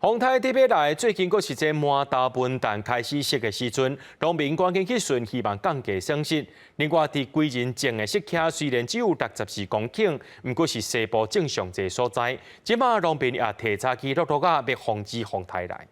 风台伫要来，最近阁是这满大笨蛋开始熟的时阵，农民赶紧去顺，希望降低损失。另外，伫归仁种的石屉虽然只有64公顷，不过是西部正上济所在。即马农民也提早去陆啊，要防止风台来。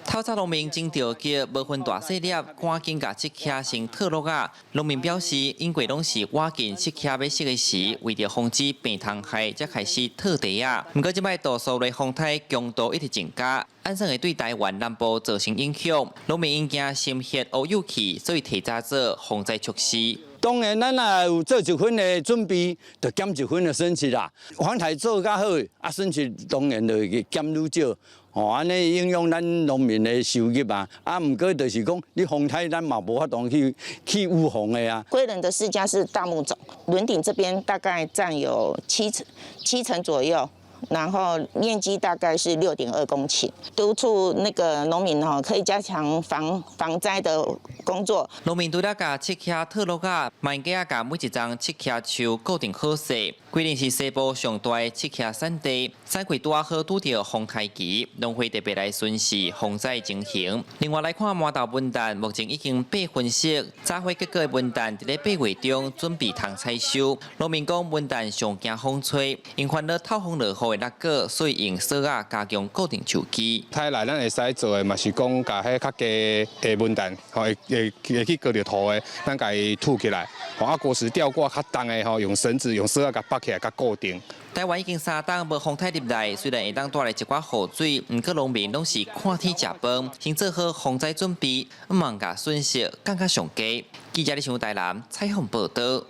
透早农民种着急，无分大细粒，赶紧甲石屉先脱落啊。农民表示，因为拢是挖进石屉要熟的时，为着防止病虫害，才开始脱地啊。不过即摆多数的风台强度一直增加，按算会对台湾南部造成影响。农民因惊心血乌有气，所以提早做防灾措施。 当然，咱也有做1分的准备，就减1分的损失啦。防台做较好，损失当然就会减愈少。安尼影响咱农民的收入啊。毋过就是讲，你风台咱嘛无法度去预防的啊。归仁的世家是大木种，轮顶这边大概占有七成左右。 然后面积大概是6.2公顷，督促那个农民可以加强防灾的工作。农民除了把石屉脱落啊，万家把每一张石屉树固定好势。归仁是西部上大的石屉产地，产季拄好拄到风台期，农会特别来巡视防灾情形。另外来看麻豆文旦，目前已经8分熟，早花结果的文旦伫咧8月中准备通采收。农民讲文旦上惊风吹，因烦恼透风落雨的落果，所以用锁啊加强固定树基。台内咱会使做的嘛是讲，甲迄较低的文旦，会去割着土的，咱甲伊吐起来。果实吊挂较重的用绳子、用锁啊甲绑起来，甲固定。台湾已经3冬无风台入来，虽然会当带来一寡雨水，不过农民拢是看天食饭，先做好防灾准备，唔望甲损失降较上低。记者李想台南采访报道。